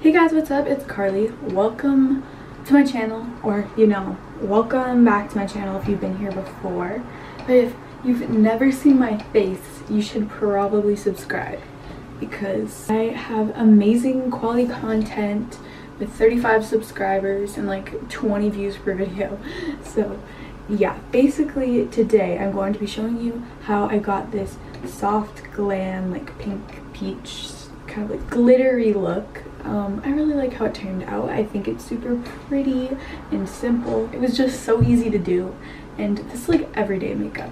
Hey guys, what's up? It's Carly. Welcome to my channel, or welcome back to my channel if you've been here before. But if you've never seen my face, you should probably subscribe because I have amazing quality content with 35 subscribers and like 20 views per video. So yeah, basically today I'm going to be showing you how I got this soft glam, like pink peach, kind of like glittery look. I really like how it turned out. I think it's super pretty and simple. It was just so easy to do, and this is like everyday makeup.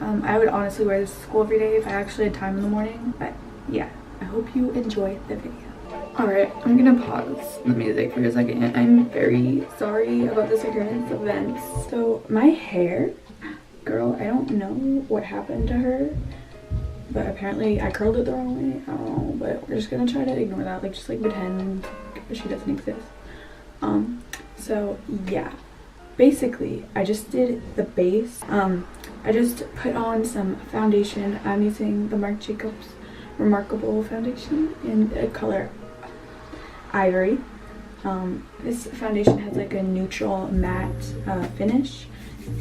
I would honestly wear this to school every day if I actually had time in the morning, but yeah, I hope you enjoy the video. Alright, I'm gonna pause the music for a second. I'm very sorry about this occurrence of events. So my hair, girl, I don't know what happened to her, but apparently I curled it the wrong way. I don't know, but we're just gonna try to ignore that, like just like pretend she doesn't exist. So yeah, basically I just did the base. I just put on some foundation. I'm using the Marc Jacobs Remarkable foundation in the color Ivory. This foundation has like a neutral matte finish,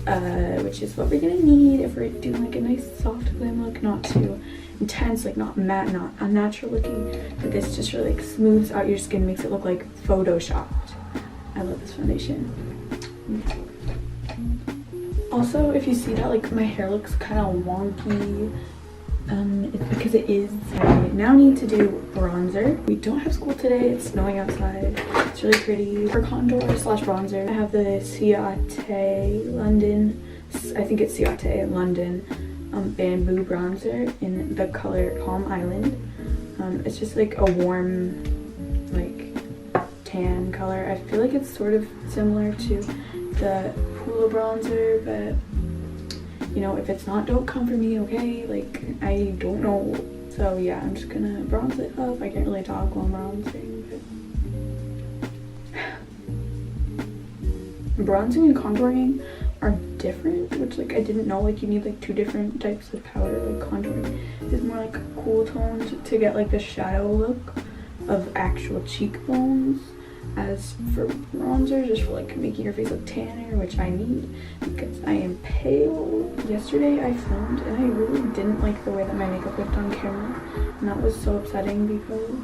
which is what we're gonna need if we're doing like a nice soft glam look, not too intense, like not matte, not unnatural looking, but this just really like smooths out your skin, makes it look like photoshopped. I love this foundation. Also, if you see that like my hair looks kind of wonky, it's because it is. I now need to do bronzer. We don't have school today, it's snowing outside. It's really pretty. For contour slash bronzer, I have the Ciate London, I think it's Ciate London bamboo bronzer in the color Palm Island. It's just like a warm, like tan color. I feel like it's sort of similar to the Hoola bronzer, but you know, if it's not, don't come for me, okay? Like, I don't know. So yeah, I'm just gonna bronze it up. I can't really talk while I'm bronzing, but bronzing and contouring are different, which like I didn't know, like you need like two different types of powder. Like contouring is more like cool tones to get like the shadow look of actual cheekbones, as for bronzer, just for like making your face look tanner, which I need because I am pale. Yesterday I filmed and I really didn't like the way that my makeup looked on camera, and that was so upsetting because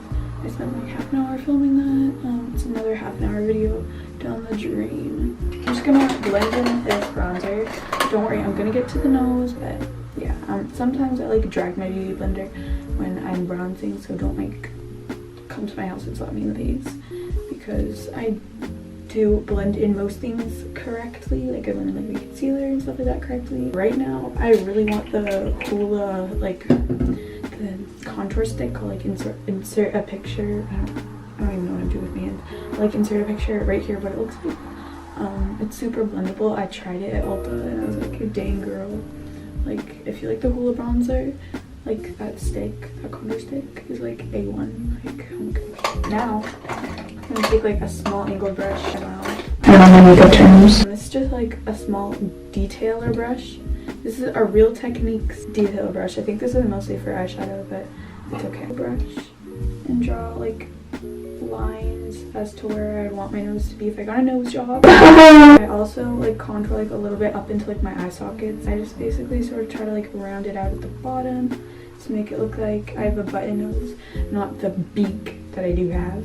I spent like half an hour filming that. It's another half an hour video down the drain. I'm just gonna blend in this bronzer. Don't worry, I'm gonna get to the nose, but yeah, sometimes I like drag my beauty blender when I'm bronzing, so don't like come to my house and slap me in the face, because I do blend in most things correctly. Like I blend in like the concealer and stuff like that correctly. Right now, I really want the Hoola, like the contour stick called like insert a picture. I don't even know what I'm doing with my hands. Like insert a picture right here, what it looks like. It's super blendable. I tried it at Ulta and I was like, dang girl. Like if you like the Hoola bronzer, like that stick, that contour stick is like A1. Like oh my gosh. Now I'm gonna take like a small angled brush. I don't know my makeup terms. This is just like a small detailer brush. This is a Real Techniques detailer brush. I think this is mostly for eyeshadow, but it's okay. Brush and draw like lines as to where I want my nose to be if I got a nose job. I also like contour like a little bit up into like my eye sockets. I just basically sort of try to like round it out at the bottom to make it look like I have a button nose, not the beak that I do have.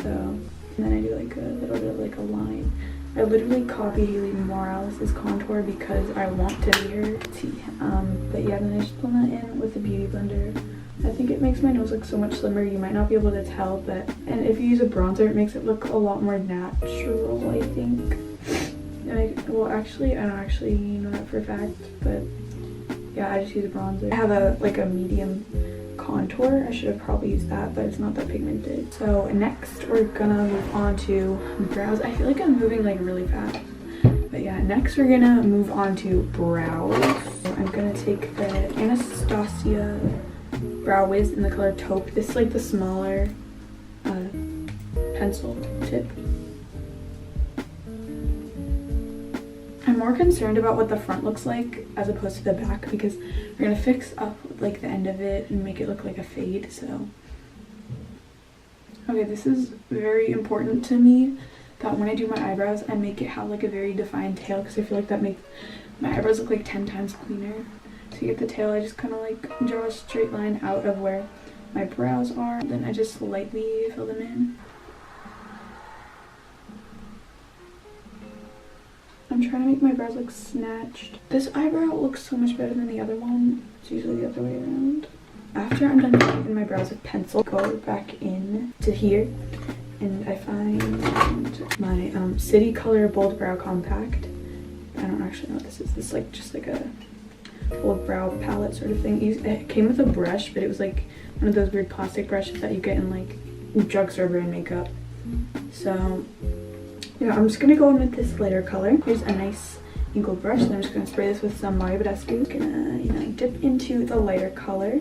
So, and then I do like a little bit of like a line. I literally copied Haley Morales' contour because I want to be her. But yeah, then I just blend that in with the beauty blender. I think it makes my nose look so much slimmer. You might not be able to tell, but and if you use a bronzer, it makes it look a lot more natural, I think. Well, actually, I don't actually know that for a fact, but yeah, I just use a bronzer. I have a medium contour. I should have probably used that, but it's not that pigmented. So next we're gonna move on to brows. I feel like I'm moving like really fast, but yeah, next we're gonna move on to brows. So I'm gonna take the Anastasia Brow Wiz in the color Taupe. This is like the smaller pencil tip. I'm more concerned about what the front looks like as opposed to the back, because we're gonna fix up like the end of it and make it look like a fade. So Okay, this is very important to me, that when I do my eyebrows, I make it have like a very defined tail, because I feel like that makes my eyebrows look like 10 times cleaner. To get the tail, I just kind of like draw a straight line out of where my brows are, then I just lightly fill them in. I'm trying to make my brows look snatched. This eyebrow looks so much better than the other one. It's usually the other way around. After I'm done filling my brows with pencil, go back in to here, and I find my City Color Bold Brow Compact. I don't actually know what this is. This is like just like a bold brow palette sort of thing. It came with a brush, but it was like one of those weird plastic brushes that you get in like drugstore brand makeup. So yeah, I'm just gonna go in with this lighter color. Here's a nice angled brush, and I'm just gonna spray this with some Mario Badescu. Gonna, dip into the lighter color.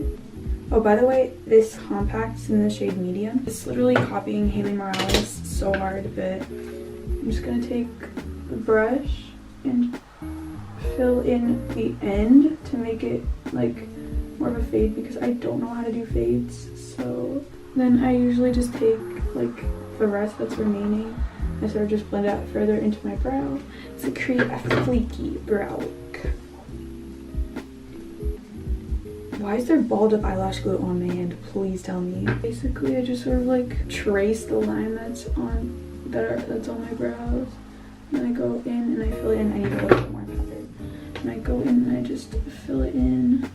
Oh, by the way, this compact's in the shade medium. It's literally copying Haley Morales so hard, but I'm just gonna take the brush and fill in the end to make it like more of a fade, because I don't know how to do fades. So then I usually just take like the rest that's remaining and sort of just blend it out further into my brow to create a fleeky brow look. Why is there balled up eyelash glue on my hand? Please tell me. Basically, I just sort of like trace the line that's on my brows. And then I go in and I fill it in. I need a little bit more powder. And I go in and I just fill it in.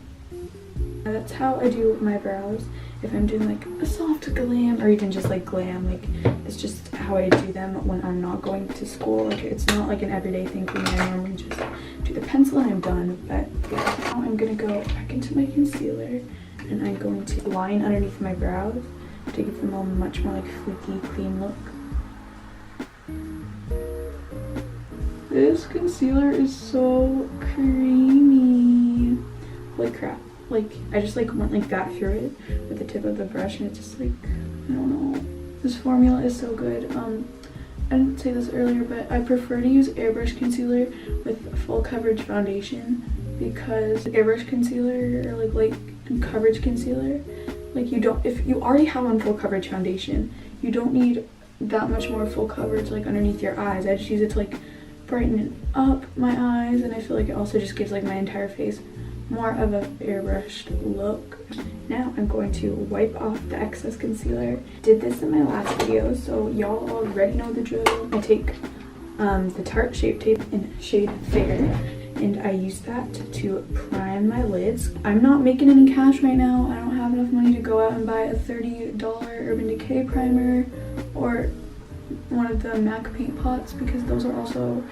And that's how I do my brows. If I'm doing like a soft glam, or even just like glam, like it's just how I do them when I'm not going to school. Like it's not like an everyday thing for me. I normally just do the pencil and I'm done. But yeah, now I'm gonna go back into my concealer and I'm going to line underneath my brows to give them a much more like fleeky, clean look. This concealer is so creamy. Holy crap. Like, I just like went like that through it with the tip of the brush, and it's just like, I don't know. This formula is so good. I didn't say this earlier, but I prefer to use airbrush concealer with full coverage foundation, because airbrush concealer or like light coverage concealer, like if you already have on full coverage foundation, you don't need that much more full coverage like underneath your eyes. I just use it to like brighten up my eyes, and I feel like it also just gives like my entire face more of an airbrushed look. Now I'm going to wipe off the excess concealer. Did this in my last video, so y'all already know the drill. I take the Tarte Shape Tape in shade Fair, and I use that to prime my lids. I'm not making any cash right now. I don't have enough money to go out and buy a $30 Urban Decay primer or one of the MAC paint pots, because those are also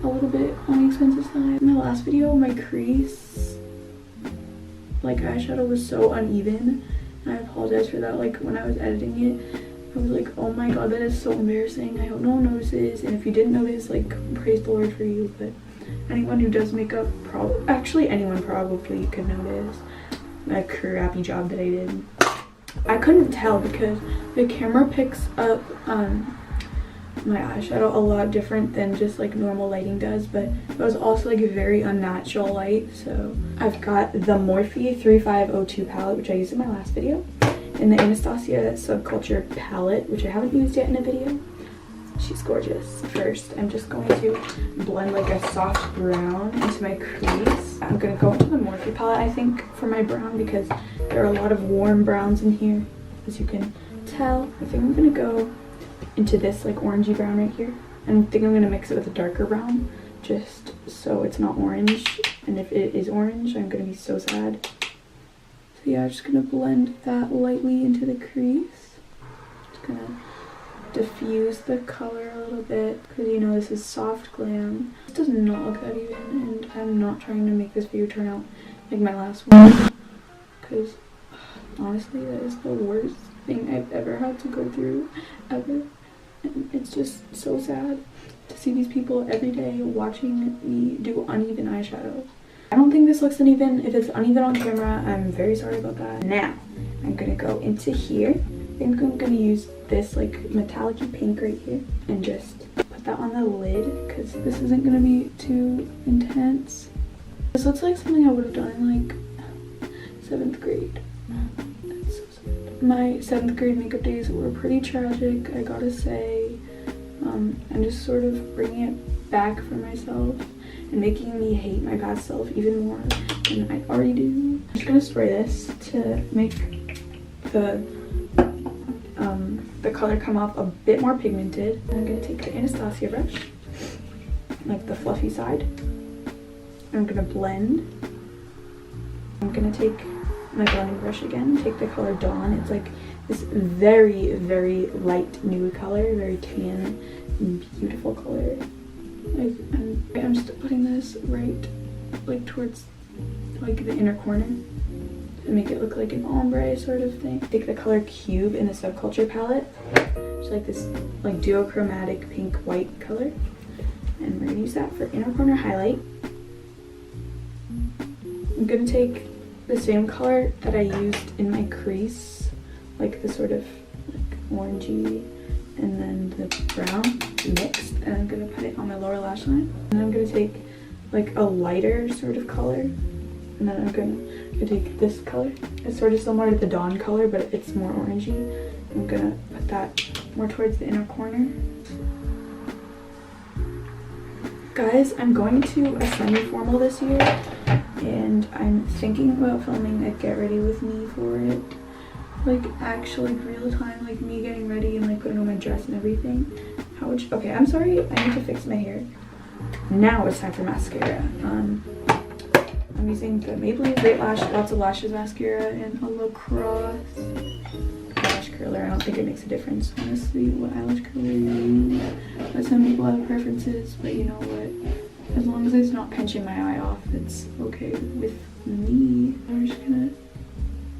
a little bit on the expensive side. In my last video, my crease, like eyeshadow, was so uneven, and I apologize for that. Like when I was editing it, I was like, oh my god, that is so embarrassing. I hope no one notices, and if you didn't notice, like, praise the Lord for you. But anyone who does makeup, actually anyone probably could notice a crappy job that I did. I couldn't tell because the camera picks up my eyeshadow a lot different than just like normal lighting does, but it was also like a very unnatural light. So I've got the Morphe 3502 palette, which I used in my last video, and the Anastasia Subculture palette, which I haven't used yet in a video. She's gorgeous. First, I'm just going to blend like a soft brown into my crease. I'm gonna go into the Morphe palette, I think, for my brown, because there are a lot of warm browns in here, as you can tell. I think I'm gonna go into this like orangey brown right here, and I think I'm gonna mix it with a darker brown just so it's not orange, and if it is orange I'm gonna be so sad. So yeah, I'm just gonna blend that lightly into the crease. Just gonna diffuse the color a little bit, because this is soft glam. This does not look that even, and I'm not trying to make this video turn out like my last one, because honestly that is the worst thing I've ever had to go through, ever. And it's just so sad to see these people every day watching me do uneven eyeshadow. I don't think this looks uneven. If it's uneven on camera, I'm very sorry about that. Now, I'm gonna go into here. I think I'm gonna use this like metallic-y pink right here and just put that on the lid, because this isn't gonna be too intense. This looks like something I would have done in like 7th grade. That's so sad. my 7th grade makeup days were pretty tragic, I gotta say. And just sort of bringing it back for myself and making me hate my past self even more than I already do. I'm just gonna spray this to make the color come off a bit more pigmented. I'm gonna take the Anastasia brush, like the fluffy side. I'm gonna blend. I'm gonna take my blending brush again, take the color Dawn. It's like this very, very light nude color, very tan and beautiful color. Like, I'm just putting this right, like towards like the inner corner to make it look like an ombre sort of thing. Take the color Cube in the Subculture palette. It's like this like duochromatic pink white color, and we're gonna use that for inner corner highlight. I'm gonna take the same color that I used in my crease, like the sort of like orangey and then the brown mixed, and I'm gonna put it on my lower lash line. And I'm gonna take like a lighter sort of color, and then I'm gonna take this color. It's sort of similar to the Dawn color, but it's more orangey. I'm gonna put that more towards the inner corner. Guys, I'm going to a semi-formal this year, and I'm thinking about filming a get ready with me for it. Like actually real time, like me getting ready and like putting on my dress and everything. How would you, okay, I'm sorry, I need to fix my hair. Now it's time for mascara. I'm using the Maybelline Great Lash Lots of Lashes mascara and a LaCrosse eyelash curler. I don't think it makes a difference, honestly, what eyelash curler you use. But some people have preferences, but you know what? As long as it's not pinching my eye off, it's okay with me. I'm just gonna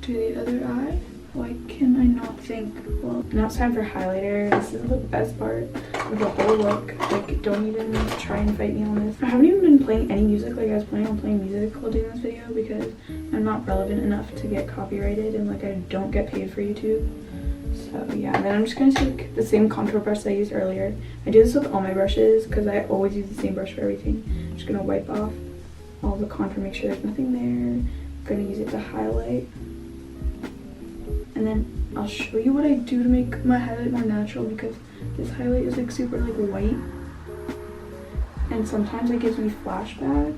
do the other eye. Why can I not think? Well, now it's time for highlighter. This is the best part of the whole look. Like, don't even try and fight me on this. I haven't even been playing any music. Like, I was planning on playing music while doing this video because I'm not relevant enough to get copyrighted, and like I don't get paid for YouTube. So yeah, and then I'm just gonna take the same contour brush that I used earlier. I do this with all my brushes because I always use the same brush for everything. I'm just gonna wipe off all the contour, make sure there's nothing there. I'm gonna use it to highlight. And then I'll show you what I do to make my highlight more natural, because this highlight is like super like white, and sometimes it gives me flashback,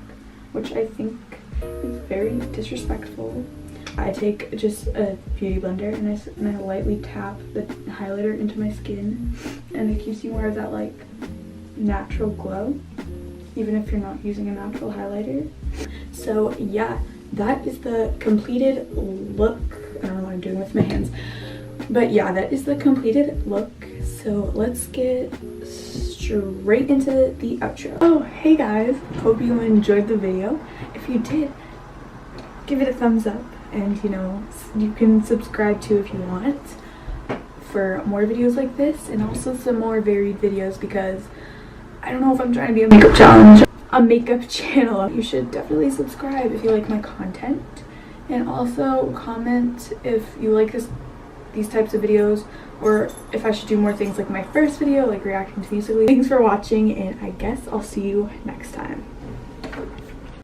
which I think is very disrespectful. I take just a beauty blender and I lightly tap the highlighter into my skin, and it gives you more of that like natural glow, even if you're not using a natural highlighter. So yeah, that is the completed look. I don't know what I'm doing with my hands, but yeah, that is the completed look. So let's get straight into the outro. Oh, hey guys, hope you enjoyed the video. If you did, give it a thumbs up, and you know, you can subscribe too if you want for more videos like this, and also some more varied videos, because I don't know if I'm trying to be a makeup challenge, a makeup channel. You should definitely subscribe if you like my content. And also comment if you like these types of videos, or if I should do more things like my first video, like reacting to musically. Thanks for watching, and I guess I'll see you next time.